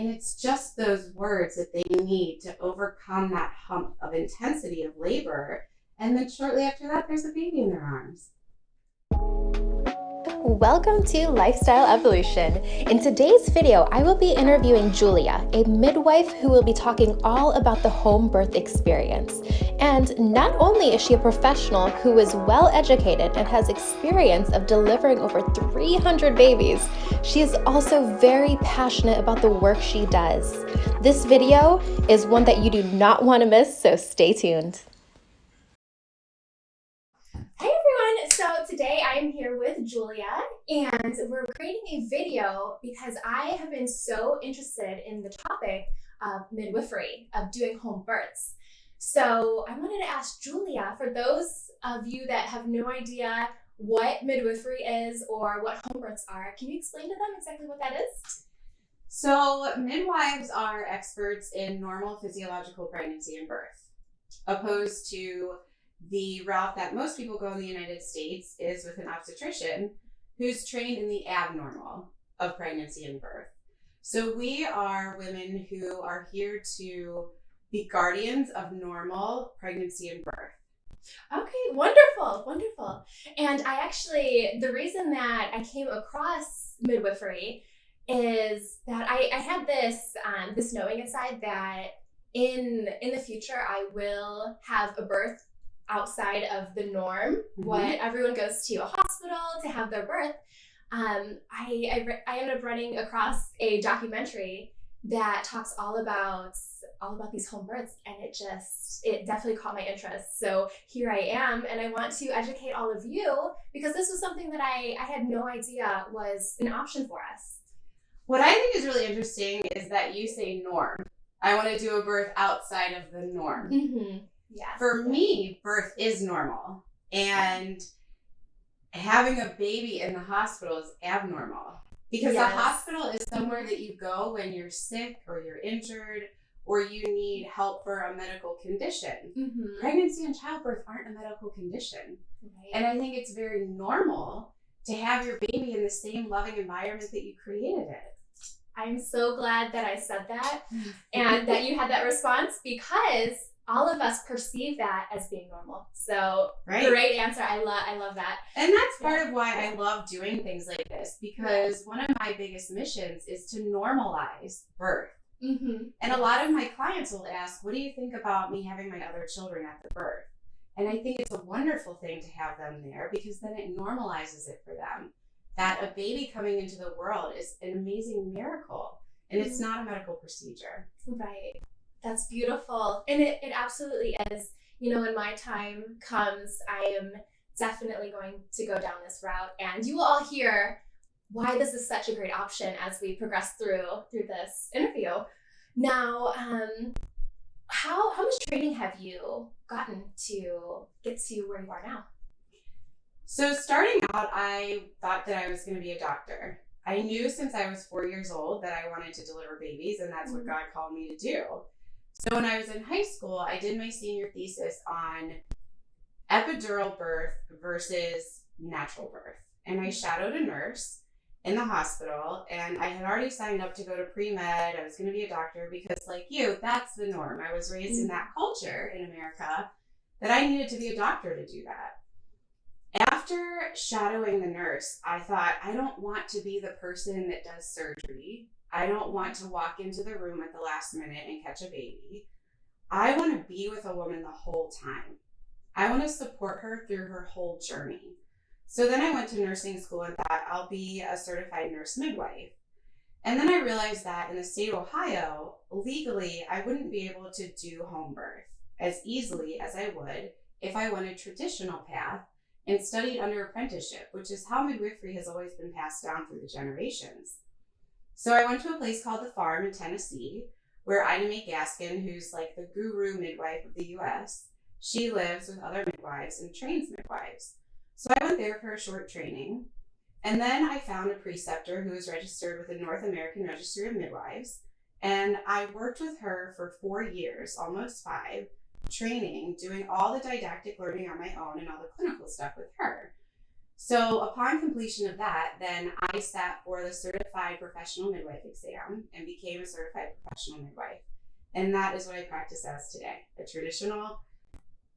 And it's just those words that they need to overcome that hump of intensity of labor. And then shortly after that, there's a baby in their arms. Welcome to Lifestyle Evolution. In today's video, I will be interviewing Julia, a midwife who will be talking all about the home birth experience. And not only is she a professional who is well educated and has experience of delivering over 300 babies, she is also very passionate about the work she does. This video is one that you do not want to miss, so stay tuned. Hey everyone, so today I am here with Julia and we're creating a video because I have been so interested in the topic of midwifery, of doing home births. So I wanted to ask Julia, for those of you that have no idea what midwifery is or what home births are, can you explain to them exactly what that is? So midwives are experts in normal physiological pregnancy and birth, opposed to the route that most people go in the United States is with an obstetrician who's trained in the abnormal of pregnancy and birth. So we are women who are here to be guardians of normal pregnancy and birth. Okay, wonderful. And the reason that I came across midwifery is that I had this knowing inside that in the future I will have a birth outside of the norm, what everyone goes to a hospital to have their birth. I ended up running across a documentary that talks all about these home births, and it definitely caught my interest. So here I am, and I want to educate all of you because this was something that I had no idea was an option for us. What I think is really interesting is that you say norm. I want to do a birth outside of the norm. Mm-hmm. Yeah. For me, birth is normal, and having a baby in the hospital is abnormal because the hospital is somewhere that you go when you're sick or you're injured or you need help for a medical condition. Mm-hmm. Pregnancy and childbirth aren't a medical condition. Right. And I think it's very normal to have your baby in the same loving environment that you created it. I'm so glad that I said that and that you had that response because all of us perceive that as being normal. So Great answer. I love that. And that's part of why I love doing things like this, because one of my biggest missions is to normalize birth. Mm-hmm. And a lot of my clients will ask, what do you think about me having my other children at the birth? And I think it's a wonderful thing to have them there because then it normalizes it for them. That a baby coming into the world is an amazing miracle, and it's not a medical procedure. Right. That's beautiful. And it absolutely is. You know, when my time comes, I am definitely going to go down this route. And you will all hear why this is such a great option as we progress through this interview. Now, how much training have you gotten to get to where you are now? So starting out, I thought that I was going to be a doctor. I knew since I was 4 years old that I wanted to deliver babies, and that's what God called me to do. So when I was in high school, I did my senior thesis on epidural birth versus natural birth. And I shadowed a nurse in the hospital, and I had already signed up to go to pre-med. I was going to be a doctor because, like you, that's the norm. I was raised in that culture in America that I needed to be a doctor to do that. After shadowing the nurse, I thought, I don't want to be the person that does surgery. I don't want to walk into the room at the last minute and catch a baby. I want to be with a woman the whole time. I want to support her through her whole journey. So then I went to nursing school and thought, I'll be a certified nurse midwife. And then I realized that in the state of Ohio, legally, I wouldn't be able to do home birth as easily as I would if I went a traditional path and studied under apprenticeship, which is how midwifery has always been passed down through the generations. So I went to a place called The Farm in Tennessee, where Ida Mae Gaskin, who's like the guru midwife of the US, she lives with other midwives and trains midwives. So I went there for a short training. And then I found a preceptor who was registered with the North American Registry of Midwives. And I worked with her for 4 years, almost 5, training, doing all the didactic learning on my own and all the clinical stuff with her. So upon completion of that, then I sat for the certified professional midwife exam and became a certified professional midwife. And that is what I practice as today, a traditional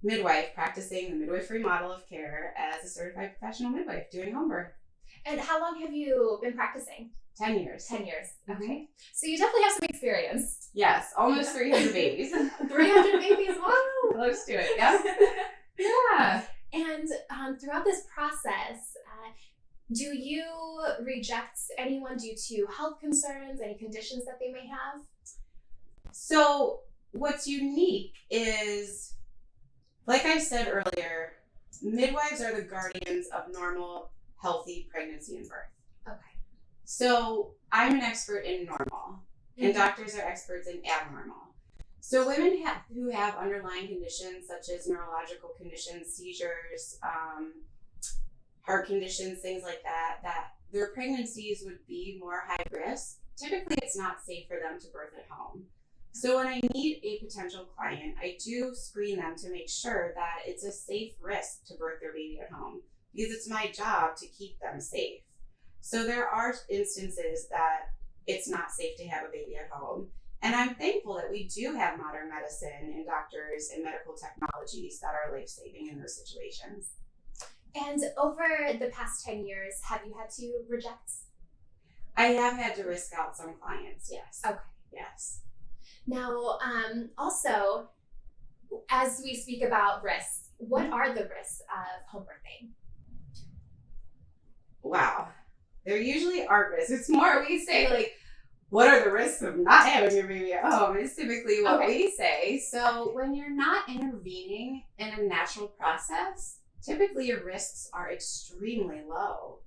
midwife practicing the midwifery model of care as a certified professional midwife doing home birth. And how long have you been practicing? 10 years. 10 years. Okay. So you definitely have some experience. Yes, almost 300 babies. 300 babies, wow. Close to it, yeah. Yeah. And throughout this process, do you reject anyone due to health concerns, any conditions that they may have? So what's unique is, like I said earlier, midwives are the guardians of normal, healthy pregnancy and birth. Okay. So I'm an expert in normal, and doctors are experts in abnormal. So women who have underlying conditions such as neurological conditions, seizures, heart conditions, things like that, that their pregnancies would be more high risk. Typically, it's not safe for them to birth at home. So when I meet a potential client, I do screen them to make sure that it's a safe risk to birth their baby at home, because it's my job to keep them safe. So there are instances that it's not safe to have a baby at home. And I'm thankful that we do have modern medicine and doctors and medical technologies that are life-saving in those situations. And over the past 10 years, have you had to reject? I have had to risk out some clients, yes. Okay. Yes. Now, also, as we speak about risks, what are the risks of home birthing? Wow. There usually aren't risks. It's more, we say, like, what are the risks of not having your baby at home is typically what we say. So when you're not intervening in a natural process, typically your risks are extremely low.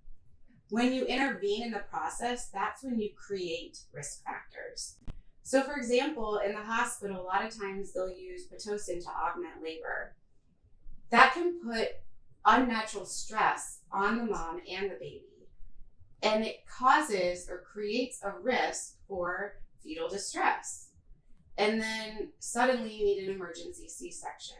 When you intervene in the process, that's when you create risk factors. So for example, in the hospital, a lot of times they'll use Pitocin to augment labor. That can put unnatural stress on the mom and the baby. And it causes or creates a risk for fetal distress. And then suddenly you need an emergency C-section.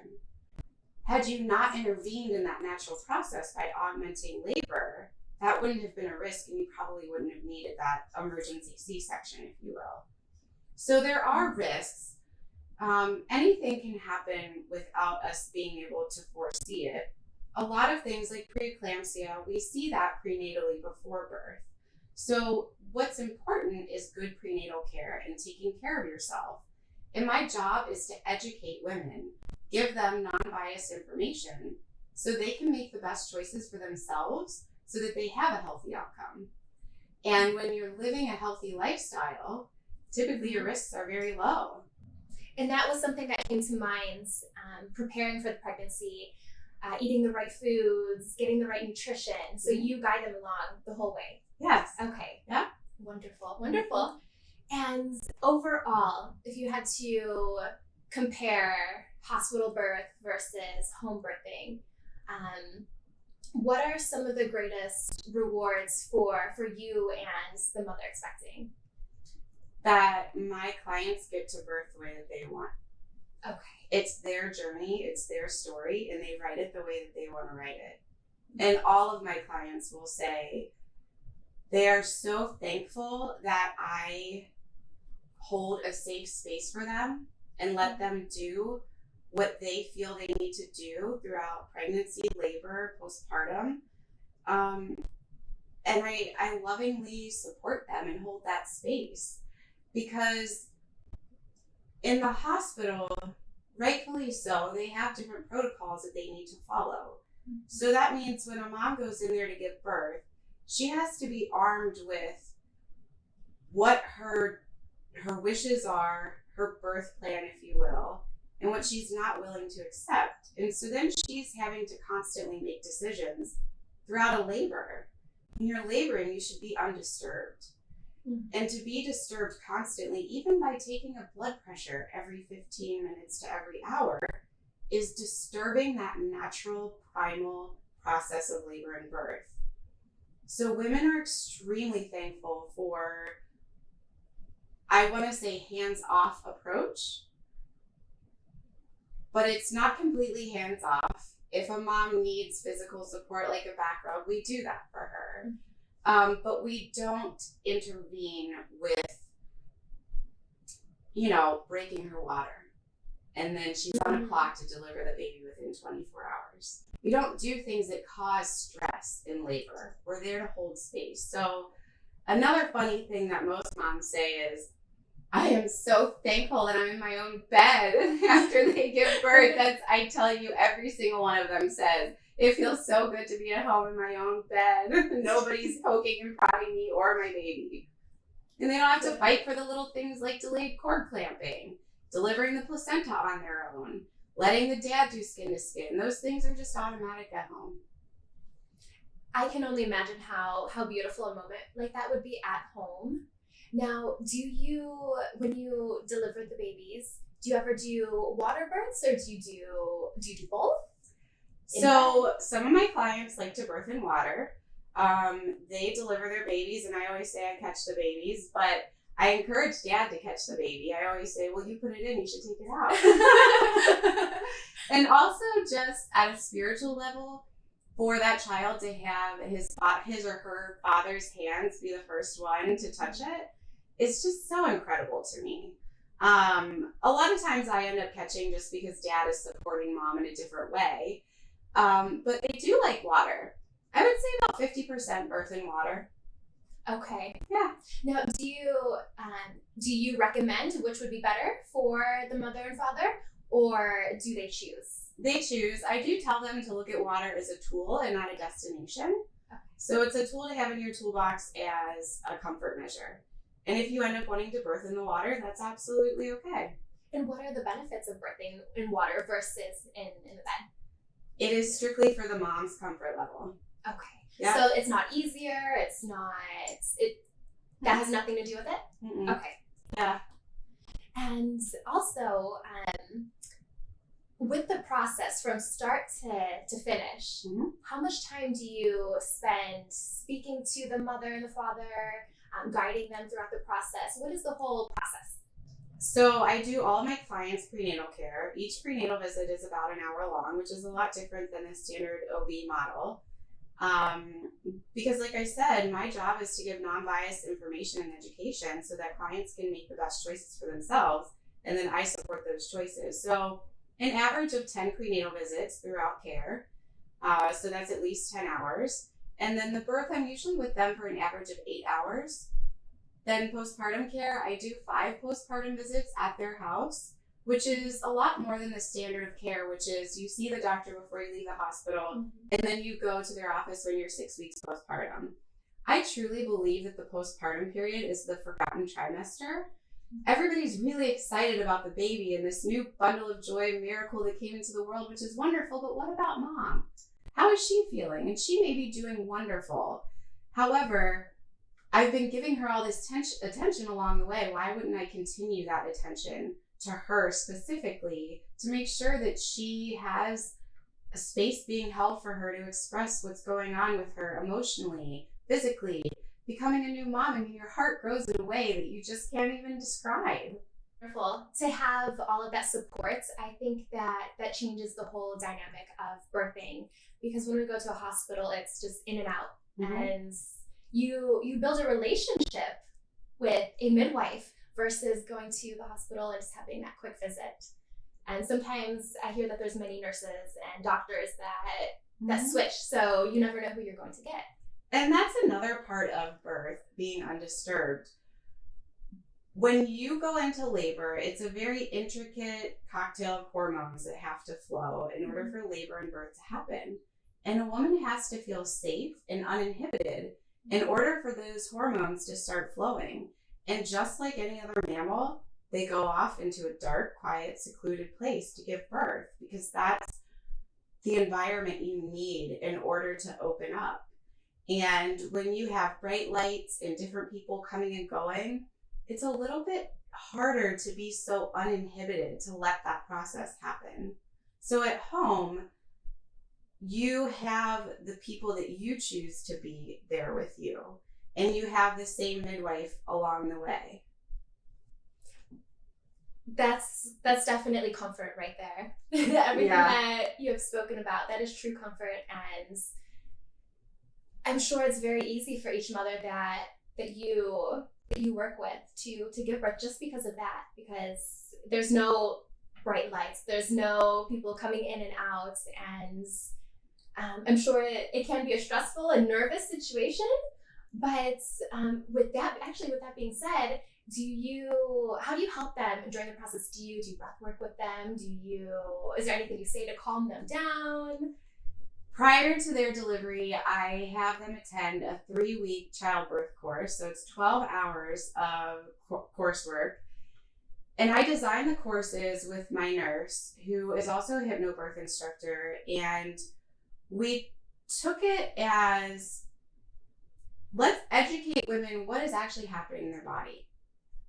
Had you not intervened in that natural process by augmenting labor, that wouldn't have been a risk, and you probably wouldn't have needed that emergency C-section, if you will. So there are risks. Anything can happen without us being able to foresee it. A lot of things like preeclampsia, we see that prenatally before birth. So what's important is good prenatal care and taking care of yourself. And my job is to educate women, give them non-biased information so they can make the best choices for themselves so that they have a healthy outcome. And when you're living a healthy lifestyle, typically your risks are very low. And that was something that came to mind preparing for the pregnancy. Eating the right foods, getting the right nutrition. So you guide them along the whole way. Yes. Okay. Yeah. Wonderful. Wonderful. And overall, if you had to compare hospital birth versus home birthing, what are some of the greatest rewards for you and the mother expecting? That my clients get to birth the way that they want. Okay. It's their journey, it's their story, and they write it the way that they want to write it. And all of my clients will say they are so thankful that I hold a safe space for them and let them do what they feel they need to do throughout pregnancy, labor, postpartum. And I lovingly support them and hold that space, because in the hospital, rightfully so, they have different protocols that they need to follow. So that means when a mom goes in there to give birth, she has to be armed with what her wishes are, her birth plan, if you will, and what she's not willing to accept. And so then she's having to constantly make decisions throughout a labor. When you're laboring, you should be undisturbed. And to be disturbed constantly, even by taking a blood pressure every 15 minutes to every hour, is disturbing that natural primal process of labor and birth. So women are extremely thankful for, I want to say, hands-off approach, but it's not completely hands-off. if a mom needs physical support, like a back rub, we do that for her. But we don't intervene with, breaking her water. And then she's on a clock to deliver the baby within 24 hours. We don't do things that cause stress in labor. We're there to hold space. So another funny thing that most moms say is, I am so thankful that I'm in my own bed after they give birth. I tell you, every single one of them says, it feels so good to be at home in my own bed. Nobody's poking and prodding me or my baby. And they don't have to fight for the little things like delayed cord clamping, delivering the placenta on their own, letting the dad do skin to skin. Those things are just automatic at home. I can only imagine how beautiful a moment like that would be at home. Now, when you deliver the babies, do you ever do water births, or do you do both? So some of my clients like to birth in water. They deliver their babies, and I always say I catch the babies, but I encourage dad to catch the baby. I always say, well, you put it in, you should take it out. And also just at a spiritual level, for that child to have his or her father's hands be the first one to touch it, it's just so incredible to me. A lot of times I end up catching just because dad is supporting mom in a different way. But they do like water. I would say about 50% birth in water. Okay. Yeah. Now, do you recommend which would be better for the mother and father, or do they choose? They choose. I do tell them to look at water as a tool and not a destination. Okay. So it's a tool to have in your toolbox as a comfort measure. And if you end up wanting to birth in the water, that's absolutely okay. And what are the benefits of birthing in water versus in the bed? It is strictly for the mom's comfort level. Okay. Yeah. So it's not easier. That has nothing to do with it? Mm-mm. Okay. Yeah. And also, with the process from start to finish, how much time do you spend speaking to the mother and the father, guiding them throughout the process? What is the whole process? So I do all of my clients' prenatal care. Each prenatal visit is about an hour long, which is a lot different than the standard OB model. Because like I said, my job is to give non-biased information and education so that clients can make the best choices for themselves, and then I support those choices. So an average of 10 prenatal visits throughout care. So that's at least 10 hours. And then the birth, I'm usually with them for an average of 8 hours. Then postpartum care, I do 5 postpartum visits at their house, which is a lot more than the standard of care, which is you see the doctor before you leave the hospital, and then you go to their office when you're 6 weeks postpartum. I truly believe that the postpartum period is the forgotten trimester. Everybody's really excited about the baby and this new bundle of joy and miracle that came into the world, which is wonderful, but what about mom? How is she feeling? And she may be doing wonderful. However, I've been giving her all this attention along the way. Why wouldn't I continue that attention to her specifically to make sure that she has a space being held for her to express what's going on with her emotionally, physically, becoming a new mom, and your heart grows in a way that you just can't even describe. Wonderful. To have all of that support, I think that changes the whole dynamic of birthing, because when we go to a hospital, it's just in and out. And you build a relationship with a midwife versus going to the hospital and just having that quick visit. And sometimes I hear that there's many nurses and doctors that switch, so you never know who you're going to get. And that's another part of birth, being undisturbed. When you go into labor, it's a very intricate cocktail of hormones that have to flow in order for labor and birth to happen. And a woman has to feel safe and uninhibited in order for those hormones to start flowing. And just like any other mammal, they go off into a dark, quiet, secluded place to give birth, because that's the environment you need in order to open up. And when you have bright lights and different people coming and going, it's a little bit harder to be so uninhibited to let that process happen. So at home, you have the people that you choose to be there with you, and you have the same midwife along the way. That's definitely comfort right there. Everything that you have spoken about, that is true comfort, and I'm sure it's very easy for each mother that you work with to give birth just because of that, because there's no bright lights, there's no people coming in and out, and I'm sure it can be a stressful and nervous situation. But with that being said, how do you help them during the process? Do you do breath work with them? Is there anything you say to calm them down? Prior to their delivery, I have them attend a 3-week childbirth course. So it's 12 hours of coursework. And I designed the courses with my nurse, who is also a hypnobirth instructor. And we took it as, let's educate women what is actually happening in their body.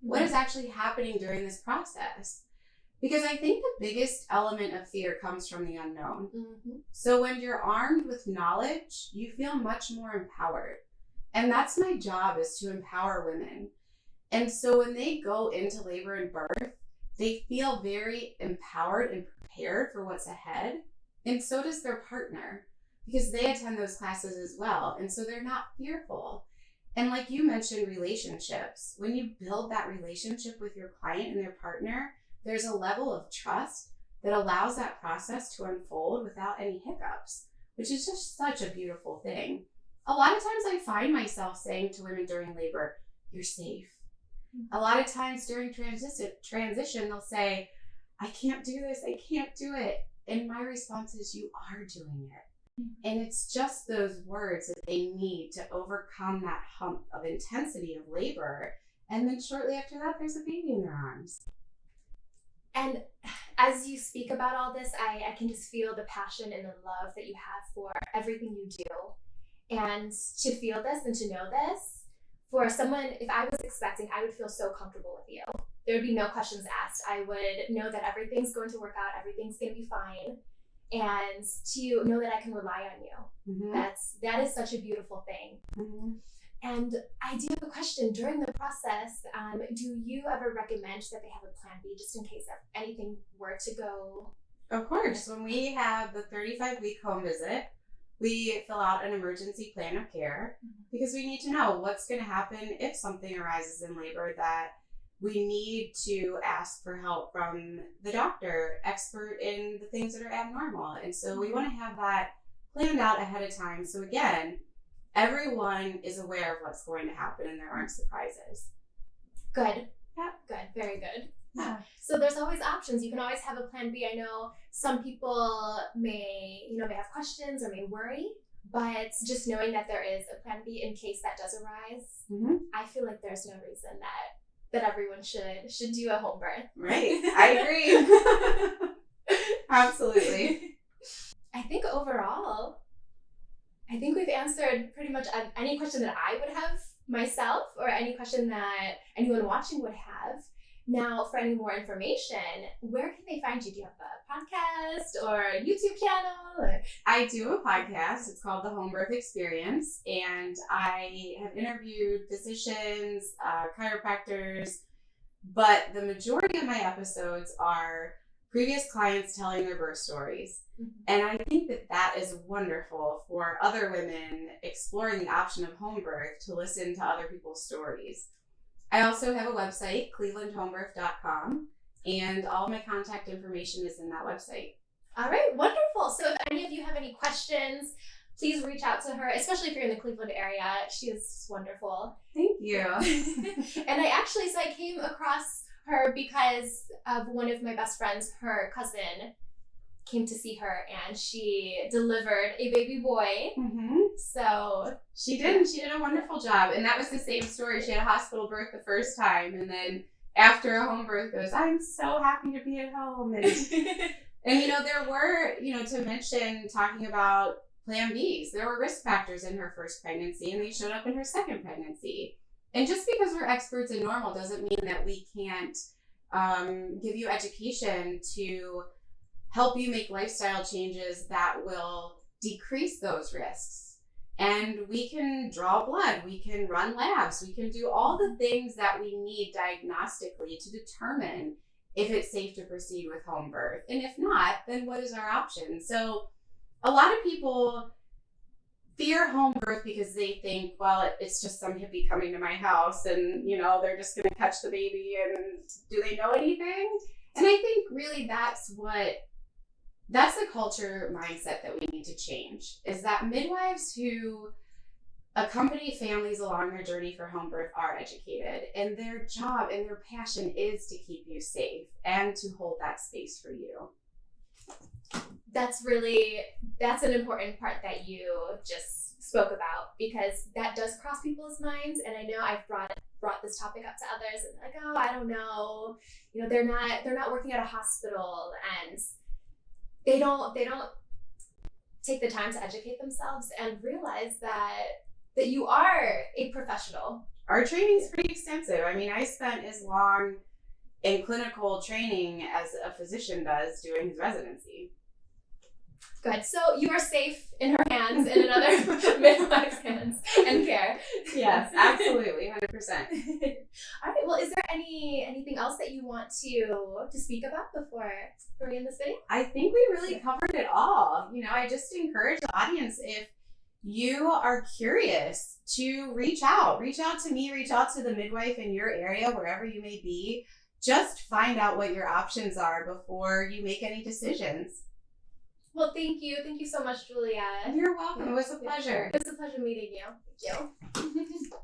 What is actually happening during this process? Because I think the biggest element of fear comes from the unknown. Mm-hmm. So when you're armed with knowledge, you feel much more empowered. And that's my job, is to empower women. And so when they go into labor and birth, they feel very empowered and prepared for what's ahead. And so does their partner, because they attend those classes as well. And so they're not fearful. And like you mentioned, relationships. When you build that relationship with your client and their partner, there's a level of trust that allows that process to unfold without any hiccups, which is just such a beautiful thing. A lot of times I find myself saying to women during labor, you're safe. A lot of times during transition, they'll say, I can't do this, I can't do it. And my response is, you are doing it. And it's just those words that they need to overcome that hump of intensity of labor. And then shortly after that, there's a baby in their arms. And as you speak about all this, I can just feel the passion and the love that you have for everything you do. And to feel this and to know this, for someone, if I was expecting, I would feel so comfortable with you. There would be no questions asked. I would know that everything's going to work out, everything's going to be fine. And to know that I can rely on you. Mm-hmm. That is such a beautiful thing. Mm-hmm. And I do have a question. During the process, do you ever recommend that they have a plan B just in case anything were to go? Of course. When we have the 35-week home visit, we fill out an emergency plan of care, because we need to know what's going to happen if something arises in labor that we need to ask for help from the doctor, expert in the things that are abnormal. And so we want to have that planned out ahead of time. So again, everyone is aware of what's going to happen and there aren't surprises. Good. Yeah. Good. Very good. Yeah. So there's always options. You can always have a plan B. I know some people may have questions or may worry, but just knowing that there is a plan B in case that does arise, I feel like there's no reason that everyone should do a home birth. Right. I agree. Absolutely. I think overall, we've answered pretty much any question that I would have myself, or any question that anyone watching would have. Now, for any more information, where can they find you? Do you have a podcast or a YouTube channel? I do a podcast. It's called The Home Birth Experience, and I have interviewed physicians, chiropractors, but the majority of my episodes are previous clients telling their birth stories. Mm-hmm. And I think that is wonderful for other women exploring the option of home birth to listen to other people's stories. I also have a website, clevelandhomebirth.com, and all my contact information is in that website. All right, wonderful. So if any of you have any questions, please reach out to her, especially if you're in the Cleveland area. She is wonderful. Thank you. And I came across her because of one of my best friends. Her cousin came to see her, and she delivered a baby boy. Mm-hmm. So she did a wonderful job. And that was the same story. She had a hospital birth the first time, and then after a home birth goes, I'm so happy to be at home. And there were, to mention, talking about Plan Bs, there were risk factors in her first pregnancy, and they showed up in her second pregnancy. And just because we're experts in normal doesn't mean that we can't give you education to help you make lifestyle changes that will decrease those risks. And we can draw blood, we can run labs, we can do all the things that we need diagnostically to determine if it's safe to proceed with home birth. And if not, then what is our option? So a lot of people fear home birth because they think, well, it's just some hippie coming to my house and, they're just going to catch the baby and do they know anything? And I think really that's the culture mindset that we need to change, is that midwives who accompany families along their journey for home birth are educated, and their job and their passion is to keep you safe and to hold that space for you. That's an important part that you just spoke about, because that does cross people's minds. And I know I've brought this topic up to others and like, oh, I don't know, they're not working at a hospital, and they don't take the time to educate themselves and realize that you are a professional. Our training's pretty extensive. I mean, I spent as long in clinical training as a physician does doing his residency. Good. So you are safe in her hands and in other midwife's hands and care. Yes, absolutely, 100%. All right. Well, is there anything else that you want to speak about before we end this video? I think we really covered it all. I just encourage the audience, if you are curious, to reach out to me, reach out to the midwife in your area, wherever you may be. Just find out what your options are before you make any decisions. Well, thank you. Thank you so much, Julia. You're welcome. It was a pleasure. It was a pleasure meeting you. Thank you.